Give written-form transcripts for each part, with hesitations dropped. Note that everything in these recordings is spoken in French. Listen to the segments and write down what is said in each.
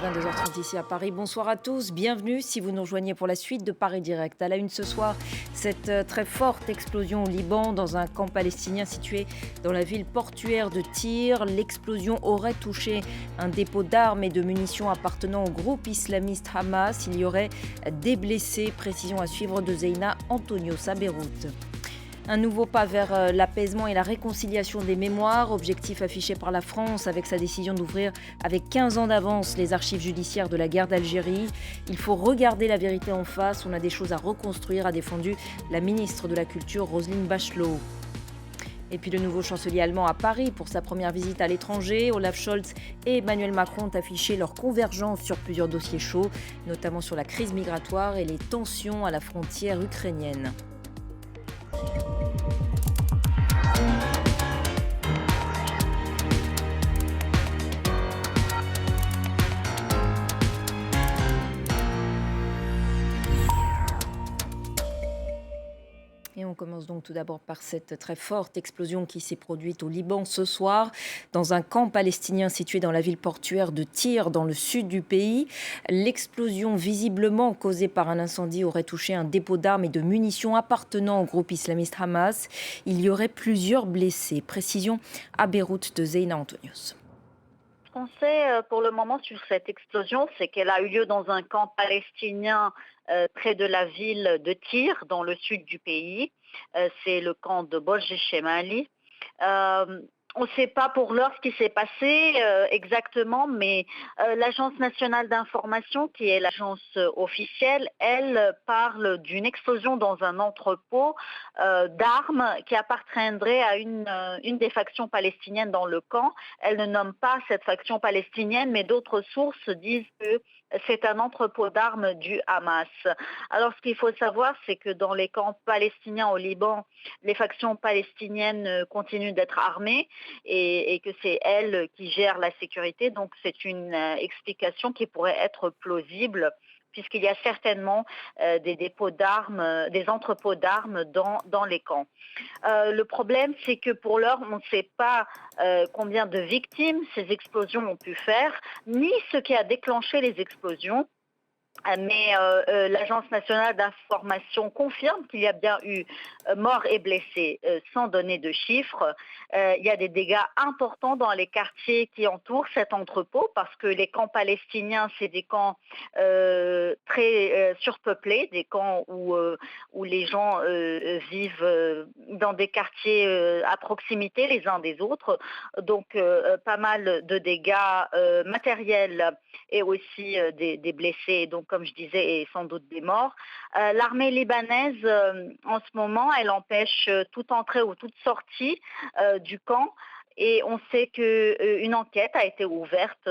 22h30 ici à Paris. Bonsoir à tous, bienvenue si vous nous rejoignez pour la suite de Paris Direct. À la une ce soir, cette très forte explosion au Liban dans un camp palestinien situé dans la ville portuaire de Tyr. L'explosion aurait touché un dépôt d'armes et de munitions appartenant au groupe islamiste Hamas. Il y aurait des blessés, précision à suivre de Zeina Antonios à Beyrouth. Un nouveau pas vers l'apaisement et la réconciliation des mémoires, objectif affiché par la France avec sa décision d'ouvrir avec 15 ans d'avance les archives judiciaires de la guerre d'Algérie. Il faut regarder la vérité en face, on a des choses à reconstruire, a défendu la ministre de la Culture Roselyne Bachelot. Et puis le nouveau chancelier allemand à Paris pour sa première visite à l'étranger. Olaf Scholz et Emmanuel Macron ont affiché leur convergence sur plusieurs dossiers chauds, notamment sur la crise migratoire et les tensions à la frontière ukrainienne. Et on commence donc tout d'abord par cette très forte explosion qui s'est produite au Liban ce soir, dans un camp palestinien situé dans la ville portuaire de Tyr, dans le sud du pays. L'explosion, visiblement causée par un incendie, aurait touché un dépôt d'armes et de munitions appartenant au groupe islamiste Hamas. Il y aurait plusieurs blessés. Précision à Beyrouth de Zeina Antonios. Ce qu'on sait pour le moment sur cette explosion, c'est qu'elle a eu lieu dans un camp palestinien près de la ville de Tyr, dans le sud du pays. C'est le camp de Bolj Shemali. On ne sait pas pour l'heure ce qui s'est passé exactement, mais l'Agence nationale d'information, qui est l'agence officielle, elle parle d'une explosion dans un entrepôt d'armes qui appartiendrait à une des factions palestiniennes dans le camp. Elle ne nomme pas cette faction palestinienne, mais d'autres sources disent que c'est un entrepôt d'armes du Hamas. Alors ce qu'il faut savoir, c'est que dans les camps palestiniens au Liban, les factions palestiniennes continuent d'être armées et que c'est elles qui gèrent la sécurité. Donc c'est une explication qui pourrait être plausible, puisqu'il y a certainement des dépôts d'armes, des entrepôts d'armes dans les camps. Le problème, c'est que pour l'heure, on ne sait pas combien de victimes ces explosions ont pu faire, ni ce qui a déclenché les explosions. Mais l'Agence nationale d'information confirme qu'il y a bien eu morts et blessés sans donner de chiffres. Il y a des dégâts importants dans les quartiers qui entourent cet entrepôt parce que les camps palestiniens, c'est des camps très surpeuplés, des camps où les gens vivent dans des quartiers à proximité les uns des autres. Donc pas mal de dégâts matériels et aussi des blessés, donc comme je disais, et sans doute des morts. L'armée libanaise, en ce moment, elle empêche toute entrée ou toute sortie du camp, et on sait qu'une enquête a été ouverte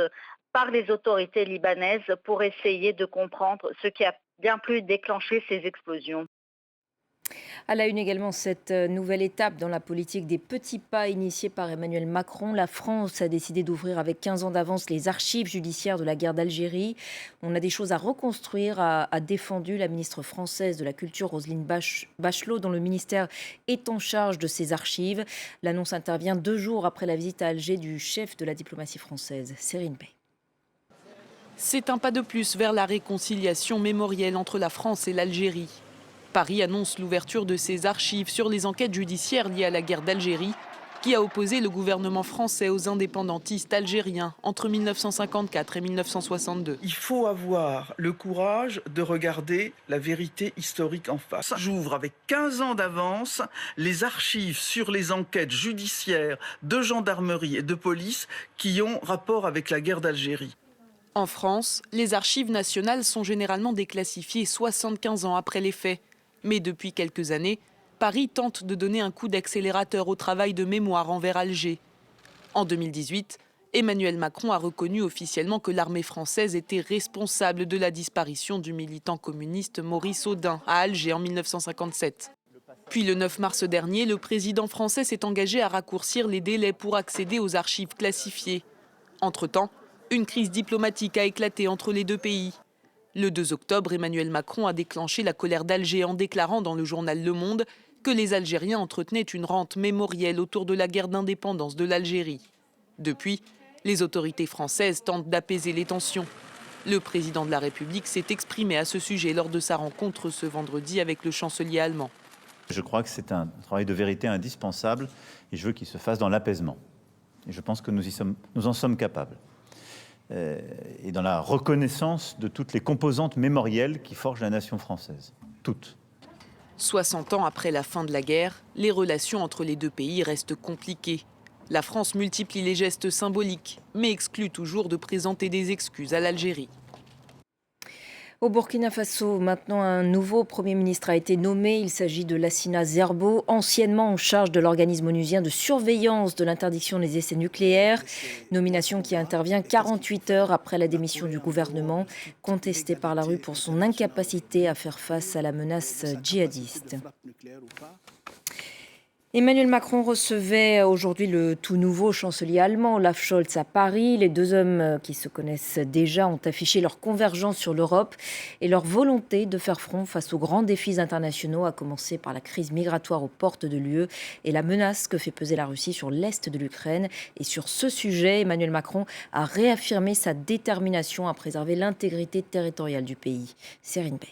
par les autorités libanaises pour essayer de comprendre ce qui a bien pu déclencher ces explosions. À la une également, cette nouvelle étape dans la politique des petits pas initiée par Emmanuel Macron. La France a décidé d'ouvrir avec 15 ans d'avance les archives judiciaires de la guerre d'Algérie. On a des choses à reconstruire, a défendu la ministre française de la Culture Roselyne Bachelot, dont le ministère est en charge de ces archives. L'annonce intervient 2 jours après la visite à Alger du chef de la diplomatie française, Serine Bey. C'est un pas de plus vers la réconciliation mémorielle entre la France et l'Algérie. Paris annonce l'ouverture de ses archives sur les enquêtes judiciaires liées à la guerre d'Algérie, qui a opposé le gouvernement français aux indépendantistes algériens entre 1954 et 1962. Il faut avoir le courage de regarder la vérité historique en face. J'ouvre avec 15 ans d'avance les archives sur les enquêtes judiciaires de gendarmerie et de police qui ont rapport avec la guerre d'Algérie. En France, les archives nationales sont généralement déclassifiées 75 ans après les faits. Mais depuis quelques années, Paris tente de donner un coup d'accélérateur au travail de mémoire envers Alger. En 2018, Emmanuel Macron a reconnu officiellement que l'armée française était responsable de la disparition du militant communiste Maurice Audin à Alger en 1957. Puis le 9 mars dernier, le président français s'est engagé à raccourcir les délais pour accéder aux archives classifiées. Entre-temps, une crise diplomatique a éclaté entre les deux pays. Le 2 octobre, Emmanuel Macron a déclenché la colère d'Alger en déclarant dans le journal Le Monde que les Algériens entretenaient une rente mémorielle autour de la guerre d'indépendance de l'Algérie. Depuis, les autorités françaises tentent d'apaiser les tensions. Le président de la République s'est exprimé à ce sujet lors de sa rencontre ce vendredi avec le chancelier allemand. Je crois que c'est un travail de vérité indispensable et je veux qu'il se fasse dans l'apaisement. Et je pense que nous en sommes capables. Et dans la reconnaissance de toutes les composantes mémorielles qui forgent la nation française. Toutes. 60 ans après la fin de la guerre, les relations entre les deux pays restent compliquées. La France multiplie les gestes symboliques, mais exclut toujours de présenter des excuses à l'Algérie. Au Burkina Faso, maintenant un nouveau Premier ministre a été nommé. Il s'agit de Lassina Zerbo, anciennement en charge de l'organisme onusien de surveillance de l'interdiction des essais nucléaires. Nomination qui intervient 48 heures après la démission du gouvernement, contesté par la rue pour son incapacité à faire face à la menace djihadiste. Emmanuel Macron recevait aujourd'hui le tout nouveau chancelier allemand, Olaf Scholz, à Paris. Les deux hommes qui se connaissent déjà ont affiché leur convergence sur l'Europe et leur volonté de faire front face aux grands défis internationaux, à commencer par la crise migratoire aux portes de l'UE et la menace que fait peser la Russie sur l'est de l'Ukraine. Et sur ce sujet, Emmanuel Macron a réaffirmé sa détermination à préserver l'intégrité territoriale du pays. Serine Bey.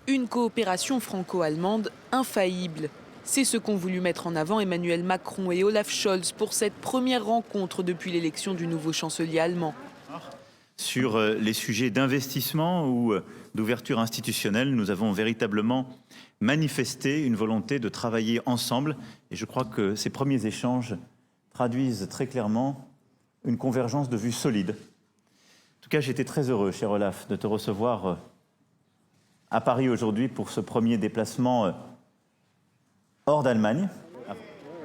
Une coopération franco-allemande infaillible. C'est ce qu'ont voulu mettre en avant Emmanuel Macron et Olaf Scholz pour cette première rencontre depuis l'élection du nouveau chancelier allemand. Sur les sujets d'investissement ou d'ouverture institutionnelle, nous avons véritablement manifesté une volonté de travailler ensemble. Et je crois que ces premiers échanges traduisent très clairement une convergence de vues solide. En tout cas, j'étais très heureux, cher Olaf, de te recevoir à Paris aujourd'hui pour ce premier déplacement hors d'Allemagne.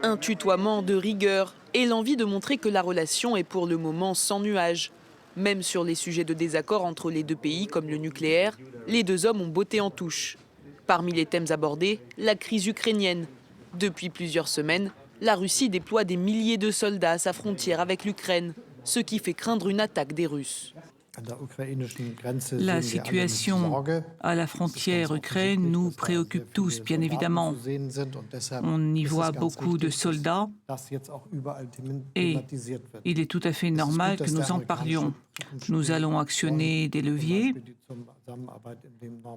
Un tutoiement de rigueur et l'envie de montrer que la relation est pour le moment sans nuages. Même sur les sujets de désaccord entre les deux pays comme le nucléaire, les deux hommes ont botté en touche. Parmi les thèmes abordés, la crise ukrainienne. Depuis plusieurs semaines, la Russie déploie des milliers de soldats à sa frontière avec l'Ukraine, ce qui fait craindre une attaque des Russes. La situation à la frontière Ukraine nous préoccupe tous, bien évidemment. On y voit beaucoup de soldats et il est tout à fait normal que nous en parlions. Nous allons actionner des leviers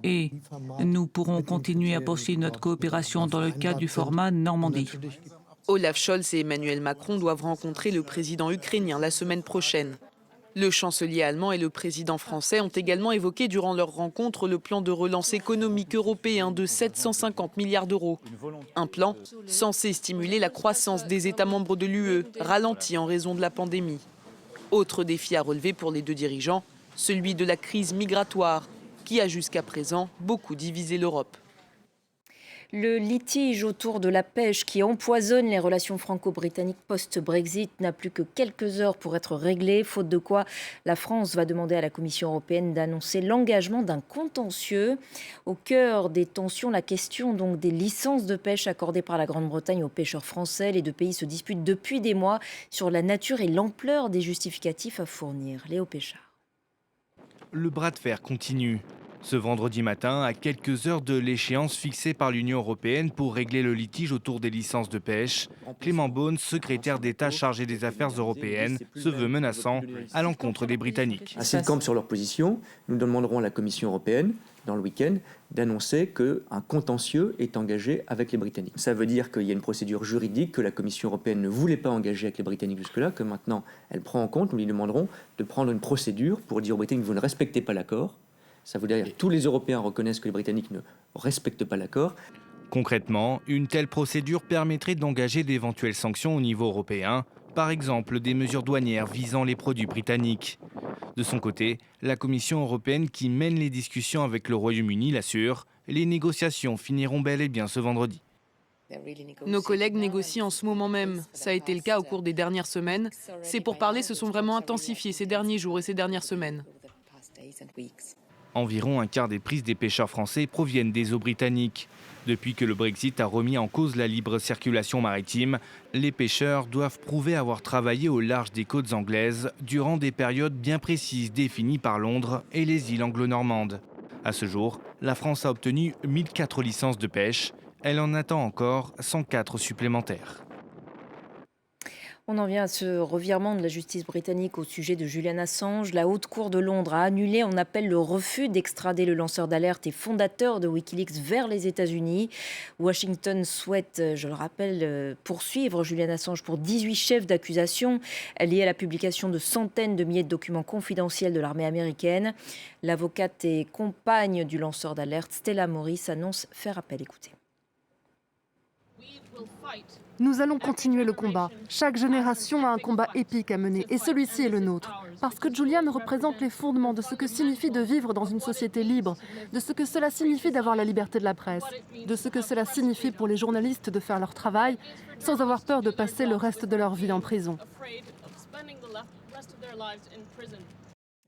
et nous pourrons continuer à poursuivre notre coopération dans le cadre du format Normandie. Olaf Scholz et Emmanuel Macron doivent rencontrer le président ukrainien la semaine prochaine. Le chancelier allemand et le président français ont également évoqué durant leur rencontre le plan de relance économique européen de 750 milliards d'euros. Un plan censé stimuler la croissance des États membres de l'UE, ralentie en raison de la pandémie. Autre défi à relever pour les deux dirigeants, celui de la crise migratoire, qui a jusqu'à présent beaucoup divisé l'Europe. Le litige autour de la pêche qui empoisonne les relations franco-britanniques post-Brexit n'a plus que quelques heures pour être réglé, faute de quoi la France va demander à la Commission européenne d'annoncer l'engagement d'un contentieux. Au cœur des tensions, la question donc des licences de pêche accordées par la Grande-Bretagne aux pêcheurs français. Les deux pays se disputent depuis des mois sur la nature et l'ampleur des justificatifs à fournir. Léo Péchard. Le bras de fer continue. Ce vendredi matin, à quelques heures de l'échéance fixée par l'Union européenne pour régler le litige autour des licences de pêche, Clément Beaune, secrétaire d'État chargé des affaires européennes, se veut menaçant à l'encontre des Britanniques. S'ils campent sur leur position, nous demanderons à la Commission européenne, dans le week-end, d'annoncer qu'un contentieux est engagé avec les Britanniques. Ça veut dire qu'il y a une procédure juridique que la Commission européenne ne voulait pas engager avec les Britanniques jusque-là, que maintenant elle prend en compte. Nous lui demanderons de prendre une procédure pour dire aux Britanniques, vous ne respectez pas l'accord. Ça veut dire que tous les Européens reconnaissent que les Britanniques ne respectent pas l'accord. Concrètement, une telle procédure permettrait d'engager d'éventuelles sanctions au niveau européen, par exemple des mesures douanières visant les produits britanniques. De son côté, la Commission européenne qui mène les discussions avec le Royaume-Uni l'assure, les négociations finiront bel et bien ce vendredi. Nos collègues négocient en ce moment même. Ça a été le cas au cours des dernières semaines. Ces pourparlers se sont vraiment intensifiés ces derniers jours et ces dernières semaines. Environ un quart des prises des pêcheurs français proviennent des eaux britanniques. Depuis que le Brexit a remis en cause la libre circulation maritime, les pêcheurs doivent prouver avoir travaillé au large des côtes anglaises durant des périodes bien précises définies par Londres et les îles anglo-normandes. À ce jour, la France a obtenu 1004 licences de pêche. Elle en attend encore 104 supplémentaires. On en vient à ce revirement de la justice britannique au sujet de Julian Assange. La Haute Cour de Londres a annulé en appel le refus d'extrader le lanceur d'alerte et fondateur de Wikileaks vers les États-Unis. Washington souhaite, je le rappelle, poursuivre Julian Assange pour 18 chefs d'accusation liés à la publication de centaines de milliers de documents confidentiels de l'armée américaine. L'avocate et compagne du lanceur d'alerte, Stella Morris, annonce faire appel. Écoutez. Nous allons continuer le combat. Chaque génération a un combat épique à mener et celui-ci est le nôtre. Parce que Julian représente les fondements de ce que signifie de vivre dans une société libre, de ce que cela signifie d'avoir la liberté de la presse, de ce que cela signifie pour les journalistes de faire leur travail sans avoir peur de passer le reste de leur vie en prison.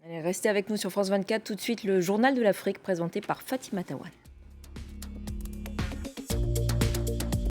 Allez, restez avec nous sur France 24. Tout de suite, le journal de l'Afrique présenté par Fatima Tawan.